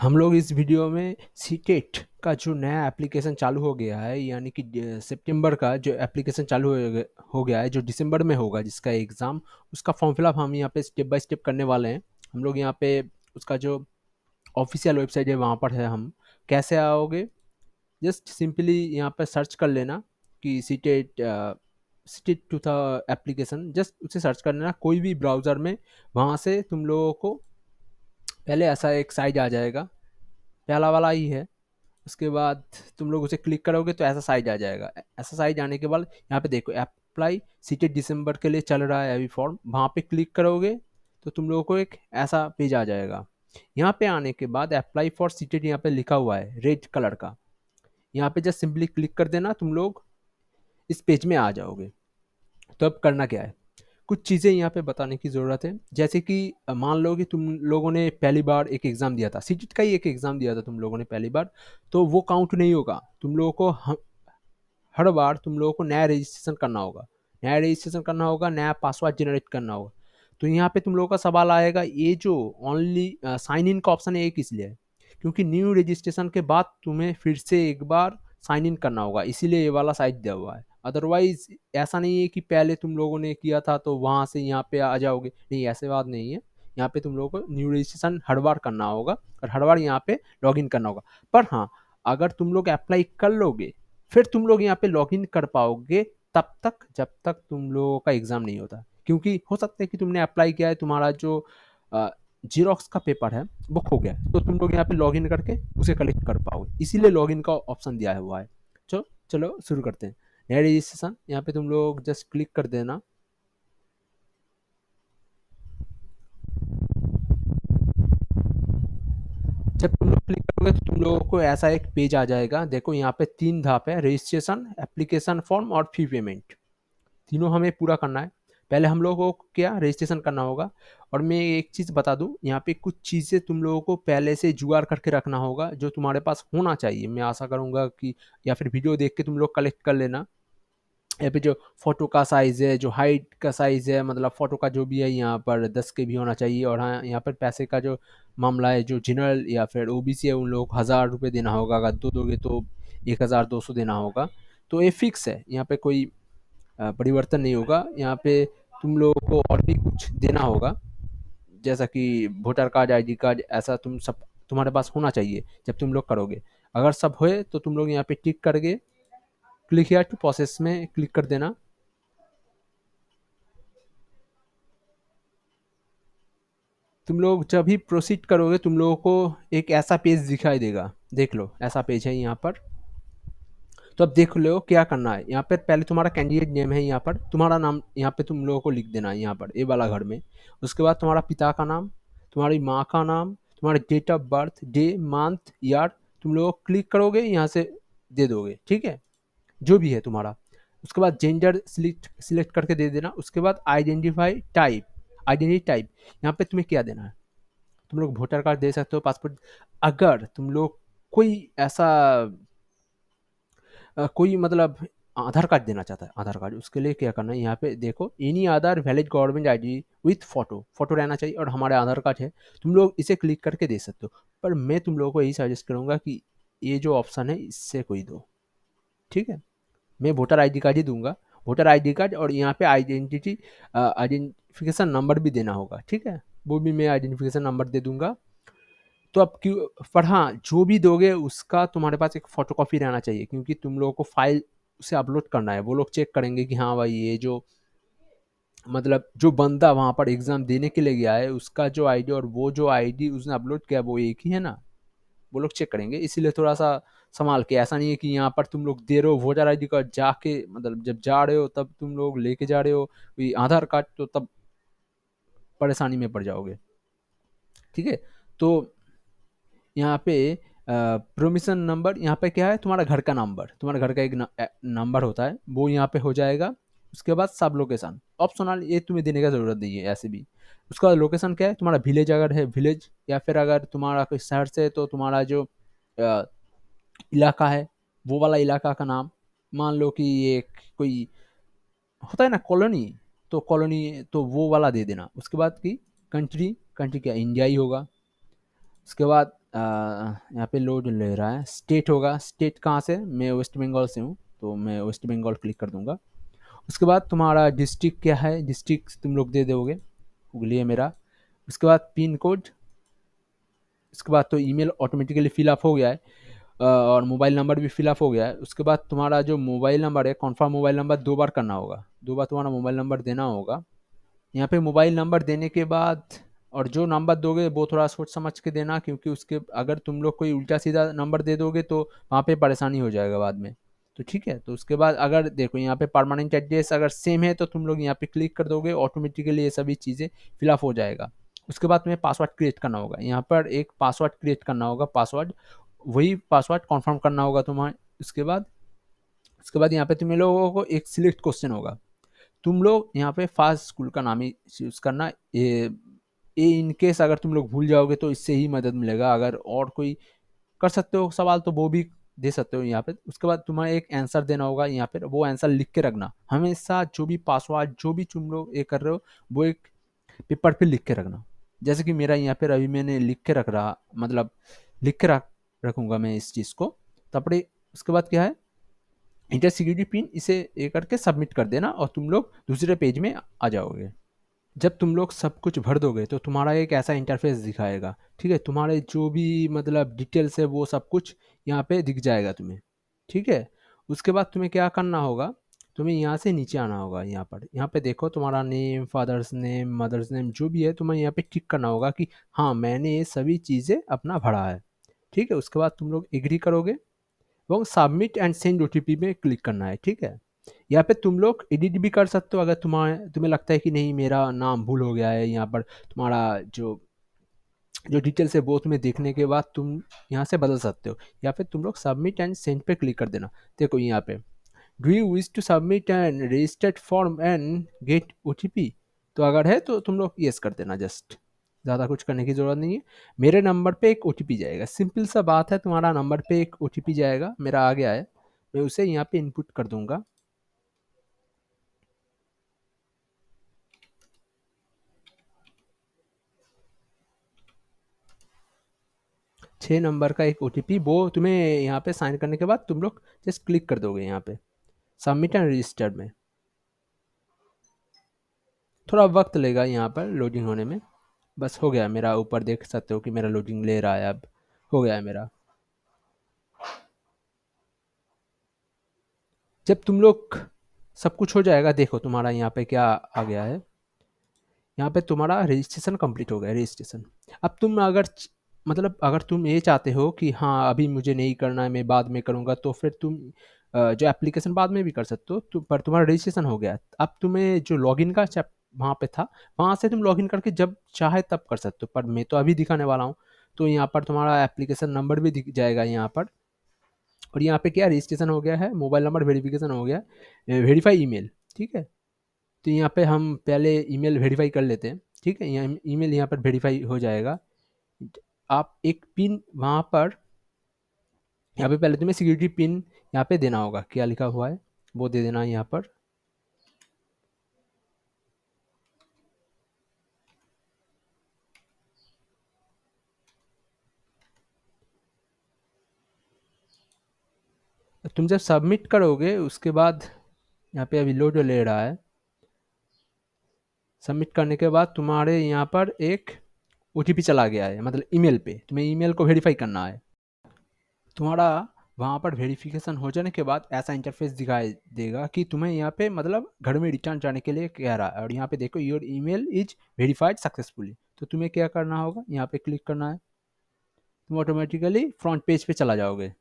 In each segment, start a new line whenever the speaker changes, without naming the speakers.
हम लोग इस वीडियो में सीटेट का जो नया एप्लीकेशन चालू हो गया है, यानी कि सितंबर का जो एप्लीकेशन चालू हो गया है, जो दिसंबर में होगा जिसका एग्ज़ाम, उसका फॉर्म फिलअप हम यहाँ पे स्टेप बाय स्टेप करने वाले हैं। हम लोग यहाँ पे उसका जो ऑफिशियल वेबसाइट है वहाँ पर है। हम कैसे आओगे, जस्ट सिंपली यहाँ पर सर्च कर लेना कि सीटेट सीटेट टू था एप्लीकेशन, जस्ट उसे सर्च कर लेना कोई भी ब्राउज़र में। वहाँ से तुम लोगों को पहले ऐसा एक साइट आ जाएगा, पहला वाला ही है। उसके बाद तुम लोग उसे क्लिक करोगे तो ऐसा साइज आ जाएगा। ऐसा साइज आने के बाद यहाँ पे देखो अप्लाई सीटेड दिसंबर के लिए चल रहा है अभी फॉर्म, वहाँ पे क्लिक करोगे तो तुम लोगों को एक ऐसा पेज आ जाएगा। यहाँ पे आने के बाद अप्लाई फॉर सीटेड यहाँ पे लिखा हुआ है रेड कलर का, यहाँ पे जस्ट सिंपली क्लिक कर देना, तुम लोग इस पेज में आ जाओगे। तो अब करना क्या है, कुछ चीज़ें यहाँ पे बताने की ज़रूरत है। जैसे कि मान लो कि तुम लोगों ने पहली बार एक एग्ज़ाम दिया था, सीटेट का ही एक एग्ज़ाम दिया था तुम लोगों ने पहली बार, तो वो काउंट नहीं होगा। तुम लोगों को हर बार तुम लोगों को नया रजिस्ट्रेशन करना होगा, नया रजिस्ट्रेशन करना होगा, नया पासवर्ड जनरेट करना होगा। तो यहाँ पे तुम लोगों का सवाल आएगा, ये जो ओनली साइन इन का ऑप्शन है एक इसलिए है क्योंकि न्यू रजिस्ट्रेशन के बाद तुम्हें फिर से एक बार साइन इन करना होगा, इसीलिए ये वाला साइट दिया हुआ है। अदरवाइज ऐसा नहीं है कि पहले तुम लोगों ने किया था तो वहाँ से यहाँ पे आ जाओगे, नहीं, ऐसे बात नहीं है। यहाँ पे तुम लोगों को न्यू रजिस्ट्रेशन हर बार करना होगा और हर बार यहाँ पे लॉग इन करना होगा। पर हाँ, अगर तुम लोग अप्लाई कर लोगे फिर तुम लोग यहाँ पे लॉगिन कर पाओगे तब तक जब तक तुम लोगों का एग्ज़ाम नहीं होता। क्योंकि हो सकता है कि तुमने अप्लाई किया है, तुम्हारा जो जीरोक्स का पेपर है वो खो गया है, तो तुम लोग यहाँ पे लॉगिन करके उसे कलेक्ट कर पाओगे, इसीलिए लॉगिन का ऑप्शन दिया हुआ है। चलो चलो शुरू करते हैं। नया रजिस्ट्रेशन यहाँ पे तुम लोग जस्ट क्लिक कर देना। जब तुम लोग क्लिक करोगे तो तुम लोगों को ऐसा एक पेज आ जाएगा। देखो यहाँ पे 3 धाप है, रजिस्ट्रेशन, एप्लीकेशन फॉर्म और फी पेमेंट। तीनों हमें पूरा करना है। पहले हम लोगों को क्या रजिस्ट्रेशन करना होगा। और मैं एक चीज़ बता दूं, यहाँ पे कुछ चीज़ें तुम लोगों को पहले से जुगाड़ करके रखना होगा जो तुम्हारे पास होना चाहिए। मैं आशा करूंगा कि या फिर वीडियो देख के तुम लोग कलेक्ट कर लेना। यहाँ पे जो फोटो का साइज़ है, जो हाइट का साइज़ है, मतलब फोटो का जो भी है यहाँ पर 10 KB होना चाहिए। और हाँ, यहाँ पर पैसे का जो मामला है, जो जनरल या फिर ओबीसी है उन लोगों को 1000 रुपये देना होगा, अगर दो दोगे तो 1200 देना होगा। तो ये फिक्स है, यहाँ पे कोई परिवर्तन नहीं होगा। यहाँ पे तुम लोगों को और भी कुछ देना होगा, जैसा कि वोटर कार्ड, आईडी कार्ड, ऐसा तुम सब तुम्हारे पास होना चाहिए जब तुम लोग करोगे। अगर सब होए तो तुम लोग यहाँ पे टिक करके क्लिक हियर टू प्रोसेस में क्लिक कर देना। तुम लोग जब भी प्रोसीड करोगे तुम लोगों को एक ऐसा पेज दिखाई देगा, देख लो ऐसा पेज है यहाँ पर। तो अब देख लो क्या करना है। यहाँ पर पहले तुम्हारा कैंडिडेट नेम है, यहाँ पर तुम्हारा नाम यहाँ पे तुम लोगों को लिख देना है, यहाँ पर ये वाला घर में। उसके बाद तुम्हारा पिता का नाम, तुम्हारी माँ का नाम, तुम्हारा date of birth, day month year, तुम लोग क्लिक करोगे यहाँ से दे दोगे, ठीक है, जो भी है तुम्हारा। उसके बाद जेंडर सिलेक्ट सिलेक्ट करके दे देना। उसके बाद आइडेंटिफाई टाइप, आइडेंटिटी टाइप यहाँ पे तुम्हें क्या देना है। तुम लोग वोटर कार्ड दे सकते हो, पासपोर्ट। अगर तुम लोग कोई ऐसा कोई मतलब आधार कार्ड देना चाहता है, आधार कार्ड, उसके लिए क्या करना है, यहाँ पे देखो any Aadhaar valid government ID with photo, photo रहना चाहिए और हमारे आधार कार्ड है, तुम लोग इसे क्लिक करके दे सकते हो। पर मैं तुम लोगों को यही सजेस्ट करूंगा कि ये जो ऑप्शन है इससे कोई दो, ठीक है। मैं वोटर आईडी कार्ड ही दूंगा, वोटर आईडी कार्ड, और यहाँ पे आइडेंटिटी आइडेंटिफिकेशन नंबर भी देना होगा, ठीक है, वो भी मैं आइडेंटिफिकेशन नंबर दे दूंगा। तो अब क्यों, पर हाँ, जो भी दोगे उसका तुम्हारे पास एक फोटोकॉपी रहना चाहिए, क्योंकि तुम लोगों को फाइल उसे अपलोड करना है। वो लोग चेक करेंगे कि हाँ भाई, ये जो मतलब जो बंदा वहाँ पर एग्जाम देने के लिए गया है उसका जो आईडी और वो जो आईडी उसने अपलोड किया वो एक ही है ना। वो लोग चेक करेंगे, इसीलिए थोड़ा सा संभाल के। ऐसा नहीं है कि यहाँ पर तुम लोग दे रहे हो वोटर आईडी कार्ड, जाके मतलब जब जा रहे हो तब तुम लोग लेके जा रहे हो कोई आधार कार्ड, तो तब परेशानी में पड़ जाओगे, ठीक है। तो यहाँ पे प्रोमिशन नंबर, यहाँ पे क्या है, तुम्हारा घर का नंबर, तुम्हारा घर का एक नंबर होता है, वो यहाँ पे हो जाएगा। उसके बाद सब लोकेशन ऑप्शनल, ये तुम्हें देने का ज़रूरत नहीं है ऐसे भी। उसका बाद लोकेशन क्या है, तुम्हारा विलेज अगर है विलेज, या फिर अगर तुम्हारा कोई शहर से है तो तुम्हारा जो अ, इलाका है वो वाला इलाका का नाम। मान लो कि ये कोई होता है ना कॉलोनी, तो कॉलोनी तो वो वाला दे देना। उसके बाद की कंट्री, कंट्री क्या इंडिया ही होगा। उसके बाद यहाँ पे लोड ले रहा है। स्टेट होगा, स्टेट कहाँ से, मैं वेस्ट बंगाल से हूँ, तो मैं वेस्ट बंगाल क्लिक कर दूंगा। उसके बाद तुम्हारा डिस्ट्रिक्ट क्या है, डिस्ट्रिक्ट तुम लोग दे दोगे, गूगल है मेरा। उसके बाद पिन कोड। उसके बाद तो ईमेल ऑटोमेटिकली फिलअप हो गया है, और मोबाइल नंबर भी फिलअप हो गया है। उसके बाद तुम्हारा जो मोबाइल नंबर है, कॉन्फर्म मोबाइल नंबर 2 बार करना होगा, 2 बार तुम्हारा मोबाइल नंबर देना होगा। यहाँ पे मोबाइल नंबर देने के बाद, और जो नंबर दोगे वो थोड़ा सोच समझ के देना, क्योंकि उसके अगर तुम लोग कोई उल्टा सीधा नंबर दे दोगे तो वहाँ पे परेशानी हो जाएगा बाद में। तो ठीक है, तो उसके बाद अगर देखो यहाँ पे परमानेंट एड्रेस अगर सेम है तो तुम लोग यहाँ पे क्लिक कर दोगे, ऑटोमेटिकली ये सभी चीज़ें फिलअप हो जाएगा। उसके बाद तुम्हें पासवर्ड क्रिएट करना होगा, यहाँ पर एक पासवर्ड क्रिएट करना होगा, पासवर्ड वही पासवर्ड कन्फर्म करना होगा तुम्हारे। उसके बाद यहाँ पे तुम लोगों को एक सिलेक्ट क्वेश्चन होगा, तुम लोग यहाँ पे फास्ट स्कूल का नाम ही चूज करना। ये इन केस अगर तुम लोग भूल जाओगे तो इससे ही मदद मिलेगा, अगर और कोई कर सकते हो सवाल तो वो भी दे सकते हो यहाँ पे। उसके बाद तुम्हें एक आंसर देना होगा यहाँ पे, वो आंसर लिख के रखना हमेशा, जो भी पासवर्ड जो भी तुम लोग ये कर रहे हो वो एक पेपर पे लिख के रखना। जैसे कि मेरा यहाँ पे अभी मैंने लिख के रख रहा, मतलब लिख के रखूंगा मैं इस चीज़ को। तपड़े उसके बाद क्या है, इंटर सिक्योरिटी पिन, इसे ये करके सबमिट कर देना और तुम लोग दूसरे पेज में आ जाओगे। जब तुम लोग सब कुछ भर दोगे तो तुम्हारा एक ऐसा इंटरफेस दिखाएगा, ठीक है, तुम्हारे जो भी मतलब डिटेल्स है वो सब कुछ यहाँ पे दिख जाएगा तुम्हें। ठीक है, उसके बाद तुम्हें क्या करना होगा, तुम्हें यहाँ से नीचे आना होगा, यहाँ पे देखो तुम्हारा name, father's name, mother's name जो भी है, तुम्हें यहाँ पे टिक करना होगा कि हाँ मैंने ये सभी चीज़ें अपना भरा है। ठीक है, उसके बाद तुम लोग एग्री करोगे এবং सबमिट एंड सेंड ओटीपी में क्लिक करना है। ठीक है, यहाँ पे तुम लोग एडिट भी कर सकते हो, अगर तुम्हें लगता है कि नहीं मेरा नाम भूल हो गया है, यहाँ पर तुम्हारा जो जो डिटेल्स है वो तुम्हें देखने के बाद तुम यहाँ से बदल सकते हो, या फिर तुम लोग सबमिट एंड सेंड पे क्लिक कर देना। देखो यहाँ पे, do you wish to submit and registered form and get OTP, तो अगर है तो तुम लोग यस कर देना, जस्ट ज़्यादा कुछ करने की ज़रूरत नहीं है। मेरे नंबर पे एक ओटीपी जाएगा, सिंपल सा बात है, तुम्हारा नंबर पे एक ओटीपी जाएगा, मेरा आ गया है, मैं उसे यहाँ पे इनपुट कर दूंगा। 6 नंबर का एक ओटीपी, वो तुम्हें यहाँ पे साइन करने के बाद तुम लोग जस्ट क्लिक कर दोगे यहाँ पे सबमिट एंड रजिस्टर्ड में। थोड़ा वक्त लेगा यहाँ पर लोडिंग होने में। बस हो गया मेरा, ऊपर देख सकते हो कि मेरा लोडिंग ले रहा है, अब हो गया है मेरा। जब तुम लोग सब कुछ हो जाएगा, देखो तुम्हारा यहाँ पे क्या आ गया है, यहाँ पे तुम्हारा रजिस्ट्रेशन कंप्लीट हो गया, रजिस्ट्रेशन। अब तुम अगर मतलब अगर तुम ये चाहते हो कि हाँ अभी मुझे नहीं करना है, मैं बाद में करूँगा, तो फिर तुम जो एप्लीकेशन बाद में भी कर सकते हो, पर तुम्हारा रजिस्ट्रेशन हो गया। अब तुम्हें जो लॉगिन का वहाँ पे था, वहाँ से तुम लॉगिन करके जब चाहे तब कर सकते हो, पर मैं तो अभी दिखाने वाला हूँ। तो यहाँ पर तुम्हारा एप्लीकेशन नंबर भी दिख जाएगा यहाँ पर, और यहाँ पे क्या रजिस्ट्रेशन हो गया है, मोबाइल नंबर वेरिफिकेशन हो गया, वेरीफाई ईमेल। ठीक है, तो यहाँ पे हम पहले ईमेल वेरीफाई कर लेते हैं। ठीक है, यहाँ ईमेल यहाँ पर वेरीफाई हो जाएगा। आप एक पिन वहाँ पर, यहाँ पे पहले तुम्हें सिक्योरिटी पिन यहाँ पे देना होगा, क्या लिखा हुआ है वो दे देना है यहाँ पर। तुम जब सबमिट करोगे उसके बाद, यहाँ पे अभी लोड ले रहा है, सबमिट करने के बाद तुम्हारे यहाँ पर एक ओटीपी चला गया है, मतलब ईमेल पे, तुम्हें ईमेल को वेरीफाई करना है। तुम्हारा वहाँ पर वेरिफिकेशन हो जाने के बाद ऐसा इंटरफेस दिखाई देगा कि तुम्हें यहाँ पे मतलब घर में रिटर्न जाने के लिए कह रहा है, और यहाँ पे देखो your email is verified successfully, तो तुम्हें क्या करना होगा, यहाँ पे क्लिक करना है, तुम ऑटोमेटिकली फ्रंट पेज पे चला जाओगे।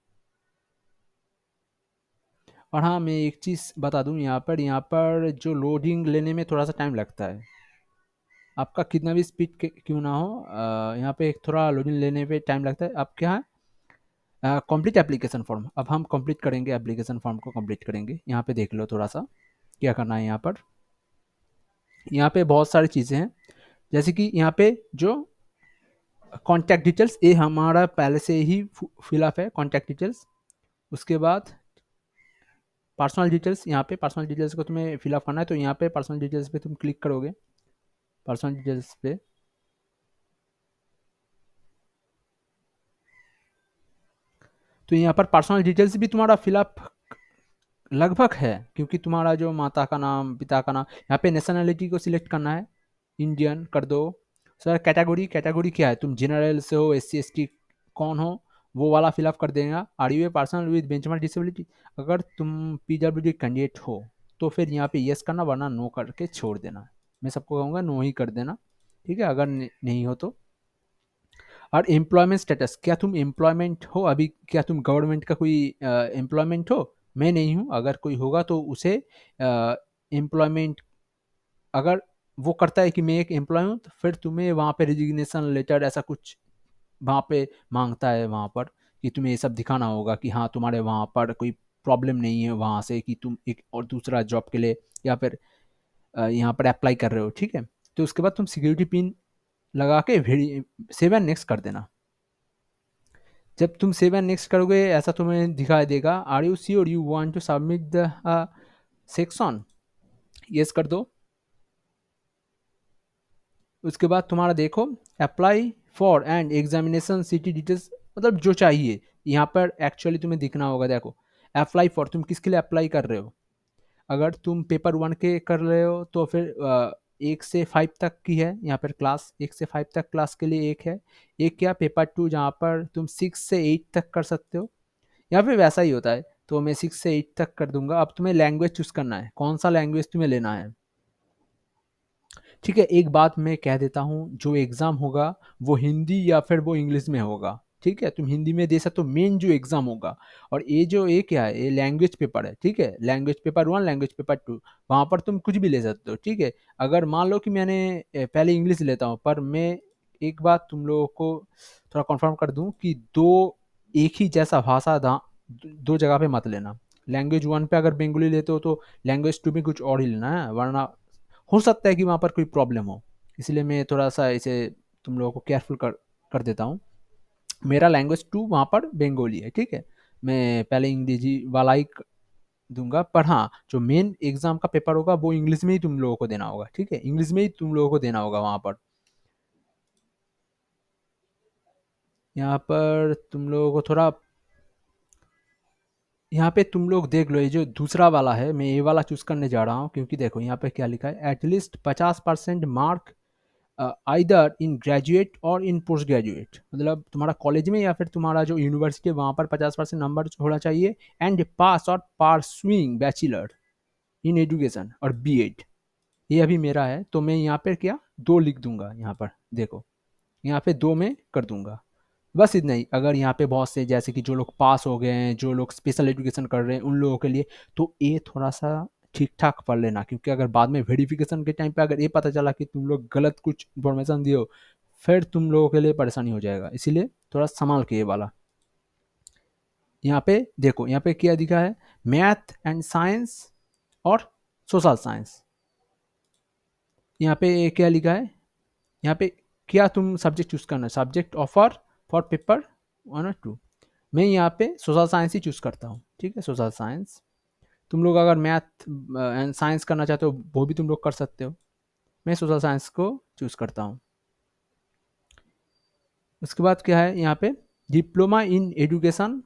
और हाँ, मैं एक चीज़ बता दूँ, यहाँ पर जो लोडिंग लेने में थोड़ा सा टाइम लगता है, आपका कितना भी स्पीड क्यों ना हो, यहाँ पे थोड़ा लोडिंग लेने पे टाइम लगता है। अब क्या है, कंप्लीट एप्लीकेशन फॉर्म, अब हम कंप्लीट करेंगे, एप्लीकेशन फॉर्म को कंप्लीट करेंगे। यहाँ पे देख लो थोड़ा सा क्या करना है। यहाँ पे बहुत सारी चीज़ें हैं, जैसे कि यहाँ पे जो कॉन्टैक्ट डिटेल्स, ये हमारा पहले से ही फिलअप है कॉन्टैक्ट डिटेल्स। उसके बाद पर्सनल डिटेल्स, यहाँ पे पर्सनल डिटेल्स को तुम्हें फिलअप करना है, तो यहाँ पे पर्सनल डिटेल्स पे तुम क्लिक करोगे, पर्सनल डिटेल्स पे। तो यहाँ पर पर्सनल डिटेल्स भी तुम्हारा फिलअप लगभग है, क्योंकि तुम्हारा जो माता का नाम, पिता का नाम, यहाँ पे नेशनैलिटी को सिलेक्ट करना है, इंडियन कर दो। सर कैटेगरी, कैटेगरी क्या है, तुम जनरल से हो, एस सी एस टी कौन हो, वो वाला फिलअप कर देगा। Are you a person with benchmark disability, अगर तुम पीडब्ल्यूडी कैंडिडेट हो तो फिर यहाँ पे यस करना, वरना नो करके छोड़ देना। मैं सबको कहूँगा नो ही कर देना, ठीक है, अगर नहीं हो तो। और एम्प्लॉयमेंट स्टेटस, क्या तुम एम्प्लॉयमेंट हो अभी, क्या तुम गवर्नमेंट का कोई एम्प्लॉयमेंट हो? मैं नहीं हूँ, अगर कोई होगा तो उसे एम्प्लॉयमेंट, अगर वो करता है कि मैं एक एम्प्लॉय हूँ, तो फिर तुम्हें वहाँ पे रिजिग्नेशन लेटर ऐसा कुछ वहाँ पे मांगता है वहाँ पर, कि तुम्हें ये सब दिखाना होगा कि हाँ तुम्हारे वहाँ पर कोई प्रॉब्लम नहीं है वहाँ से, कि तुम एक और दूसरा जॉब के लिए या फिर यहाँ पर अप्लाई कर रहे हो, ठीक है। तो उसके बाद तुम सिक्योरिटी पिन लगा के सेव एंड नेक्स्ट कर देना। जब तुम सेव एंड नेक्स्ट करोगे ऐसा तुम्हें दिखाई देगा, are you sure you want to submit the section, yes कर दो। उसके बाद तुम्हारा देखो, apply for and examination city details, मतलब जो चाहिए यहाँ पर एक्चुअली तुम्हें दिखना होगा। देखो अप्लाई फॉर, तुम किसके लिए अप्लाई कर रहे हो, अगर तुम पेपर वन के कर रहे हो तो फिर 1 से 5 तक की है यहाँ पर क्लास, 1 से 5 तक क्लास के लिए एक है। एक क्या पेपर टू, जहाँ पर तुम 6 से 8 तक कर सकते हो, यहाँ पे वैसा ही होता है। तो मैं 6 से 8 तक कर दूंगा। अब तुम्हें लैंग्वेज चूज करना है, कौन सा लैंग्वेज तुम्हें लेना है, ठीक है। एक बात मैं कह देता हूँ, जो एग्जाम होगा वो हिंदी या फिर वो इंग्लिश में होगा, ठीक है। तुम हिंदी में दे सकते हो, मेन जो एग्जाम होगा। और ये जो एक क्या है, ये लैंग्वेज पेपर है, ठीक है, language paper one, language paper two, वहां पर तुम कुछ भी ले सकते हो, ठीक है। अगर मान लो कि मैंने पहले इंग्लिश लेता हूँ, पर मैं एक बात तुम लोगों को थोड़ा कंफर्म कर दूं कि दो एक ही जैसा भाषा दो जगह पे मत लेना। लैंग्वेज वन पे अगर बंगाली लेते हो तो लैंग्वेज टू में कुछ और ही लेना है, वरना हो सकता है कि वहाँ पर कोई प्रॉब्लम हो। इसलिए मैं थोड़ा सा इसे तुम लोगों को केयरफुल कर देता हूँ। मेरा लैंग्वेज टू वहाँ पर बंगाली है, ठीक है। मैं पहले अंग्रेजी वाला ही दूंगा, पर हाँ जो मेन एग्जाम का पेपर होगा वो इंग्लिश में ही तुम लोगों को देना होगा, ठीक है, इंग्लिश में ही तुम लोगों को देना होगा वहाँ पर। यहाँ पर तुम लोगों को थोड़ा, यहाँ पे तुम लोग देख लो, ये जो दूसरा वाला है मैं ये वाला चूज करने जा रहा हूँ, क्योंकि देखो यहाँ पे क्या लिखा है, at least 50% mark either in graduate और इन पोस्ट ग्रेजुएट, मतलब तुम्हारा कॉलेज में या फिर तुम्हारा जो यूनिवर्सिटी है वहाँ पर 50% नंबर होना चाहिए, एंड पास और पारसुइंग बैचलर इन एजुकेशन और बीएड। ये अभी मेरा है, तो मैं यहाँ पर क्या 2 लिख दूंगा, यहाँ पर देखो, यहाँ पे 2 में कर दूंगा। बस इतना ही। अगर यहाँ पे बहुत से जैसे कि जो लोग पास हो गए हैं, जो लोग स्पेशल एजुकेशन कर रहे हैं, उन लोगों के लिए तो ये थोड़ा सा ठीक ठाक पढ़ लेना, क्योंकि अगर बाद में वेरिफिकेशन के टाइम पे अगर ये पता चला कि तुम लोग गलत कुछ इन्फॉर्मेशन दिए हो, फिर तुम लोगों के लिए परेशानी हो जाएगा। इसीलिए थोड़ा संभाल के ये वाला। यहाँ पे देखो, यहाँ पे क्या दिखा है, मैथ एंड साइंस और सोशल साइंस। यहाँ पे क्या लिखा है, यहाँ पे क्या तुम सब्जेक्ट चूज करना है, सब्जेक्ट ऑफर फॉर पेपर 1 और 2। मैं यहाँ पे सोशल साइंस ही चूज करता हूँ, ठीक है, सोशल साइंस। तुम लोग अगर मैथ एंड साइंस करना चाहते हो वो भी तुम लोग कर सकते हो, मैं सोशल साइंस को चूज करता हूँ। उसके बाद क्या है यहाँ पे, diploma in education,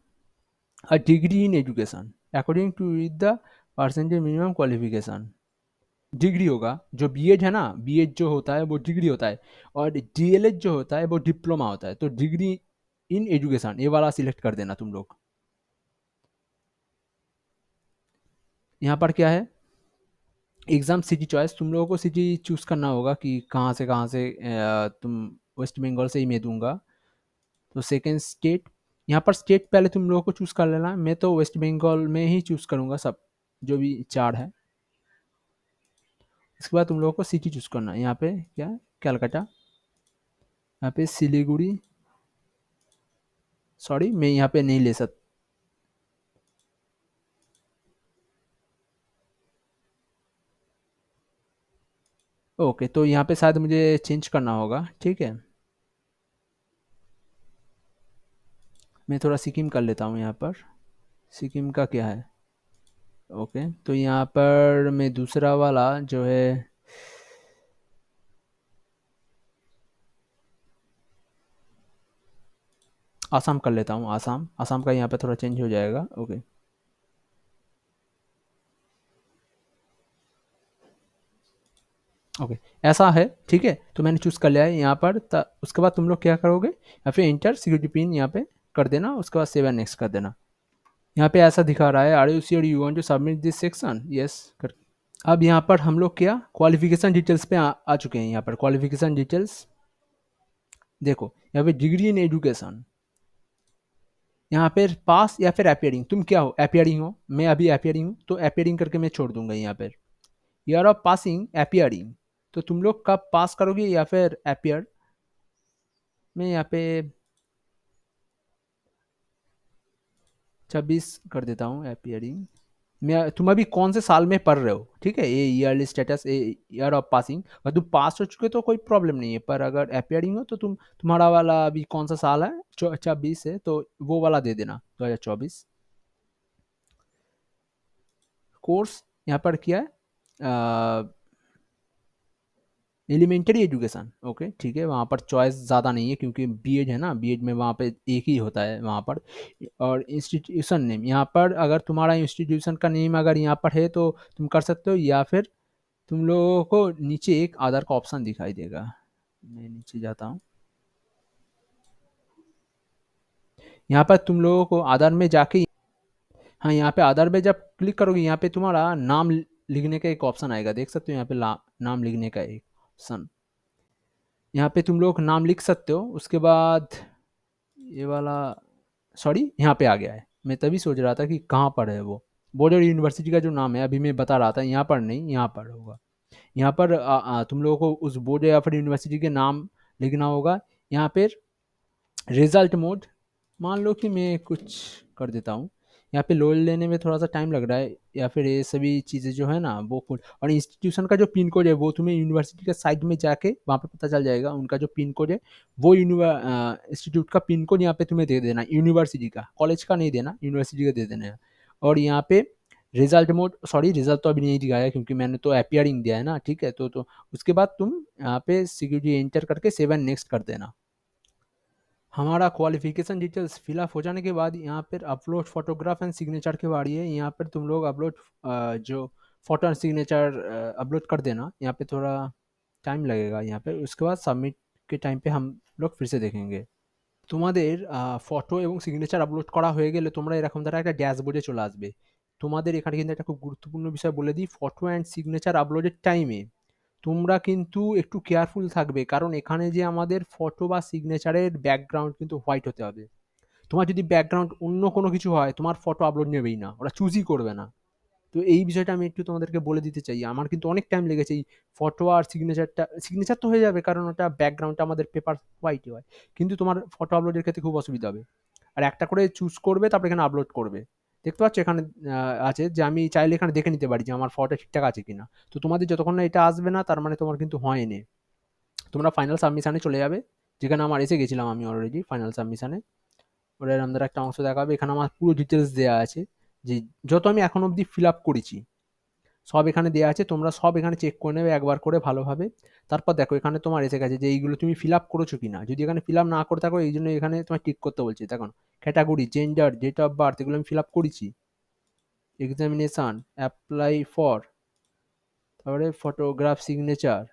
a degree in education according to the percentage minimum qualification. Degree होगा, जो बीएड है ना, बीएड जो होता है वो डिग्री होता है, और डीएलएड जो होता है वो डिप्लोमा होता है। तो डिग्री इन एजुकेशन ये वाला सिलेक्ट कर देना तुम लोग। यहाँ पर क्या है, एग्जाम सिटी चॉइस, तुम लोगों को सिटी चूज करना होगा कि कहाँ से तुम, वेस्ट बंगाल से ही मैं दूंगा। तो सेकेंड स्टेट, यहाँ पर स्टेट पहले तुम लोगों को चूज कर लेना है। मैं तो वेस्ट बंगाल में ही चूज करूंगा सब, जो भी 4 है। इसके बाद तुम लोगों को सिटी चूज करना है, यहाँ पे क्या है, कैलकाटा, यहाँ पे सिलीगुड़ी, सॉरी मैं यहाँ पे नहीं ले सकता। ओके, तो यहाँ पे शायद मुझे चेंज करना होगा, ठीक है। मैं थोड़ा सिक्किम कर लेता हूँ यहाँ पर। सिक्किम का क्या है, ओके, तो यहाँ पर मैं दूसरा वाला जो है, आसाम कर लेता हूँ, आसाम, आसाम का यहाँ पे थोड़ा चेंज हो जाएगा। ओके, ओके, ऐसा है, ठीक है। तो मैंने चूज़ कर लिया है यहाँ पर। उसके बाद तुम लोग क्या करोगे, या फिर इंटर सिक्योरिटी पिन यहाँ पे कर देना, उसके बाद सेव एंड नेक्स्ट कर देना। यहाँ पे ऐसा दिखा रहा है, are you sure you want to submit this section, yes कर। अब यहाँ पर हम लोग क्या क्वालिफिकेशन डिटेल्स पे आ चुके हैं। यहाँ पर क्वालिफिकेशन डिटेल्स देखो, यहाँ पे डिग्री इन एजुकेशन, यहाँ पे पास या फिर अपियरिंग, तुम क्या हो, अपियरिंग हो, मैं अभी अपियरिंग हूँ तो अपियरिंग करके मैं छोड़ दूंगा यहाँ पर। ईयर ऑफ पासिंग अपियरिंग, तो तुम लोग कब पास करोगे या फिर अपियर, मैं यहाँ पे 26 कर देता हूँ अपियरिंग। मैं, तुम अभी कौन से साल में पढ़ रहे हो, ठीक है, ये yearly status, year of passing. अगर तुम पास हो चुके तो कोई प्रॉब्लम नहीं है, पर अगर अपियरिंग हो तो तुम्हारा वाला अभी कौन सा साल है, 24 है, तो वो वाला दे देना, 2024। कोर्स यहाँ पर किया है एलिमेंट्री एजुकेशन, ओके ठीक है। वहाँ पर चॉइस ज़्यादा नहीं है क्योंकि बीएड है ना, बीएड में वहाँ पे एक ही होता है वहाँ पर। और इंस्टीट्यूशन नेम, यहाँ पर अगर तुम्हारा इंस्टीट्यूशन का नेम अगर यहाँ पर है तो तुम कर सकते हो, या फिर तुम लोगों को नीचे एक आधार का ऑप्शन दिखाई देगा, मैं नीचे जाता हूँ। यहाँ पर तुम लोगों को आधार में जाके, हाँ यहाँ पे आधार में जब क्लिक करोगे, यहाँ पे तुम्हारा नाम लिखने का एक ऑप्शन आएगा, देख सकते हो यहाँ पे नाम लिखने का एक ऑप्शन। यहाँ पे तुम लोग नाम लिख सकते हो। उसके बाद ये वाला, सॉरी यहाँ पे आ गया है, मैं तभी सोच रहा था कि कहाँ पर है वो जो यूनिवर्सिटी का जो नाम है अभी मैं बता रहा था, यहाँ पर नहीं, यहाँ पर होगा। यहाँ पर तुम लोगों को उस बोर्ड या फिर यूनिवर्सिटी के नाम लिखना होगा। यहाँ पे रिजल्ट मोड, मान लो कि मैं कुछ कर देता हूँ। यहाँ पे लोड लेने में थोड़ा सा टाइम लग रहा है, या फिर ये सभी चीज़ें जो है ना वो कुछ, और इंस्टीट्यूशन का जो पिन कोड है वो तुम्हें यूनिवर्सिटी के साइट में जाके वहाँ पे पता चल जाएगा, उनका जो पिन कोड है वो इंस्टीट्यूट का पिन कोड यहाँ पे तुम्हें दे देना, यूनिवर्सिटी का, कॉलेज का नहीं देना, यूनिवर्सिटी का दे देना है। और यहाँ पे रिजल्ट मोड, सॉरी रिजल्ट तो अभी नहीं दिखाया क्योंकि मैंने तो अपियरिंग दिया है ना, ठीक है। तो उसके बाद तुम यहाँ पे सिक्योरिटी एंटर करके सेव एंड नेक्स्ट कर देना। हमारा क्वालिफिकेशन डिटेल्स फिलअप हो जाने के बाद यहाँ पर अपलोड फोटोग्राफ एंड सिग्नेचर की बारी है। यहाँ पर तुम लोग अपलोड जो फोटो एंड सिग्नेचर अपलोड कर देना। यहाँ पे थोड़ा टाइम लगेगा यहाँ पे, उसके बाद सबमिट के टाइम पे हम लोग फिर से देखेंगे। তোমাদের ফটো এবং সিগনেচার আপলোড করা হয়ে গেলে তোমরা এরকম দ্বারা একটা ড্যাশবোর্ডে চলে আসবে। তোমাদের এখানে কিন্তু একটা খুব গুরুত্বপূর্ণ বিষয় বলে দিই, ফটো অ্যান্ড সিগনেচার আপলোডের টাইমে তোমরা কিন্তু একটু কেয়ারফুল থাকবে, কারণ এখানে যে আমাদের ফটো বা সিগনেচারের ব্যাকগ্রাউন্ড কিন্তু হোয়াইট হতে হবে। তোমার যদি ব্যাকগ্রাউন্ড অন্য কোনো কিছু হয় তোমার ফটো আপলোড নেবেই না, ওরা চুজই করবে না। তো এই বিষয়টা আমি একটু তোমাদেরকে বলে দিতে চাই, আমার কিন্তু অনেক টাইম লেগেছে এই ফটো আর সিগনেচার তো হয়ে যাবে কারণ ওটা ব্যাকগ্রাউন্ডটা আমাদের পেপার হোয়াইটই হয়, কিন্তু তোমার ফটো আপলোডের ক্ষেত্রে খুব অসুবিধা হবে। আর একটা করে চুজ করবে, তারপরে এখানে আপলোড করবে। দেখতে পাচ্ছ এখানে আছে যে আমি চাইলে এখানে দেখে নিতে পারি যে আমার ফটো ঠিকঠাক আছে কিনা। তো তোমাদের যতক্ষণ না এটা আসবে না তার মানে তোমার কিন্তু হয়নি। তোমরা ফাইনাল সাবমিশনে চলে যাবে, যেখানে আমার এসে গেছিলাম আমি অলরেডি ফাইনাল সাবমিশনে। ওরা এরকম একটা অংশ দেখাবে, এখানে আমার পুরো ডিটেলস দেওয়া আছে, যে যত আমি এখন অবধি ফিল আপ করেছি সব এখানে দেওয়া আছে, তোমরা সব এখানে চেক করে নেবে একবার করে ভালোভাবে। তারপর দেখো এখানে তোমার এসে গেছে যে এইগুলো তুমি ফিল আপ করেছো কিনা। যদি এখানে ফিল আপ না করে থাকো এই জন্য এখানে তোমার টিক করতে বলছে। দেখো category, gender, date of birth এগুলো আমি ফিল আপ করেছি। এক্সামিনেশন, অ্যাপ্লাই ফর, তারপরে photograph, signature,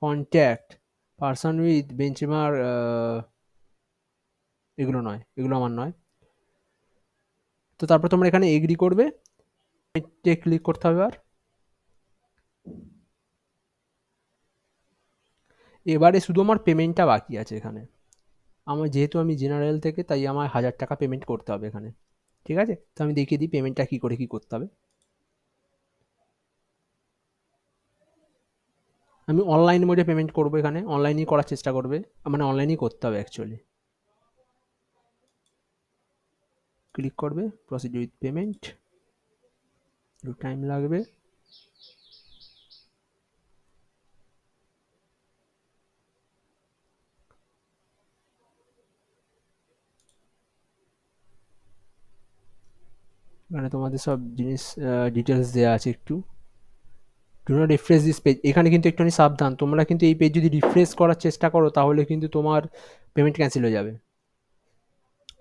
contact person with benchmark, এগুলো নয়, এগুলো আমার নয়। তো তারপর তোমরা এখানে এগ্রি করবে, ক্লিক করতে হবে। আর এবারে শুধু আমার পেমেন্টটা বাকি আছে এখানে। আমার যেহেতু আমি জেনারেল থেকে, তাই আমার 1000 টাকা পেমেন্ট করতে হবে এখানে, ঠিক আছে। তো আমি দেখিয়ে দিই পেমেন্টটা কী করে কী করতে হবে। আমি অনলাইন মোডে পেমেন্ট করবো, এখানে অনলাইনই করার চেষ্টা করবে, মানে অনলাইনই করতে হবে অ্যাকচুয়ালি। ক্লিক করবে প্রসিড উইথ পেমেন্ট, একটু টাইম লাগবে। এখানে তোমাদের সব জিনিস ডিটেলস দেওয়া আছে। একটু do not refresh this page, এখানে কিন্তু একটুখানি সাবধান, তোমরা কিন্তু এই পেজ যদি রিফ্রেশ করার চেষ্টা করো তাহলে কিন্তু তোমার পেমেন্ট ক্যান্সেল হয়ে যাবে।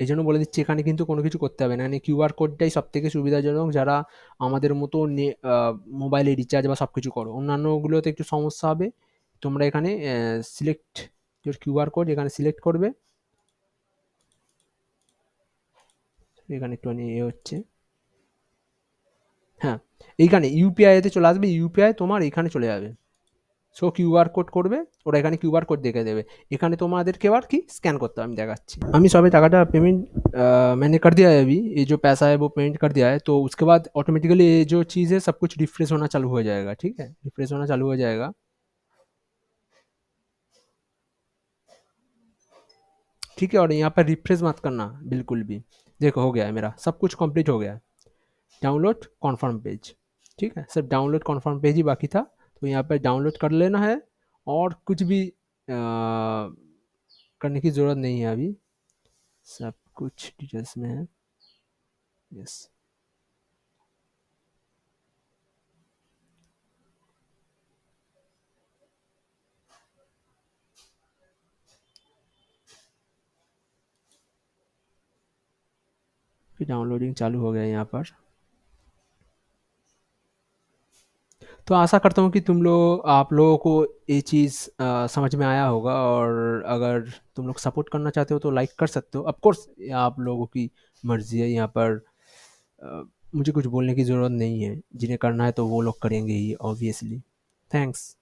এই জন্য বলে দিচ্ছি এখানে কিন্তু কোনো কিছু করতে হবে না, মানে কিউআর কোডটাই সব থেকে সুবিধাজনক যারা আমাদের মতো মোবাইলে রিচার্জ বা সব কিছু করো। অন্যান্যগুলোতে একটু সমস্যা হবে। তোমরা এখানে সিলেক্ট কিউআর কোড এখানে সিলেক্ট করবে। এখানে একটুখানি হচ্ছে, হ্যাঁ, এইখানে ইউপিআই তে চলে আসবে, ইউপিআই তোমার এখানে চলে যাবে। সো কিউআর কোড করবে, ওরা এখানে কিউআর কোড দেখে দেবে। এখাने তোমাদেরকে और की स्कैन करते हैं, আমি দেখাচ্ছি। আমি সবে টাকাটা पेमेंट मैंने कर दिया है अभी, ये जो पैसा है वो पेमेंट कर दिया है, तो उसके बाद ऑटोमेटिकली ये जो चीज़ है सब कुछ रिफ्रेश होना चालू हो जाएगा। ठीक है, रिफ्रेश होना चालू हो जाएगा। ठीक है, और यहाँ पर रिफ्रेश मत करना बिल्कुल भी। देखो हो गया है, मेरा सब कुछ कंप्लीट हो गया है। डाउनलोड कॉन्फर्म पेज, ठीक है, सिर्फ डाउनलोड कॉन्फर्म पेज ही बाकी था, तो यहाँ पर डाउनलोड कर लेना है। और कुछ भी करने की ज़रूरत नहीं है अभी, सब कुछ डिटेल्स में है। यस, फिर डाउनलोडिंग चालू हो गया यहाँ पर। तो आशा करता हूँ कि आप लोगों को ये चीज़ समझ में आया होगा, और अगर तुम लोग सपोर्ट करना चाहते हो तो लाइक कर सकते हो। ऑफ कोर्स आप लोगों की मर्ज़ी है यहाँ पर। अ, मुझे कुछ बोलने की ज़रूरत नहीं है, जिन्हें करना है तो वो लोग करेंगे ही ऑब्वियसली। थैंक्स।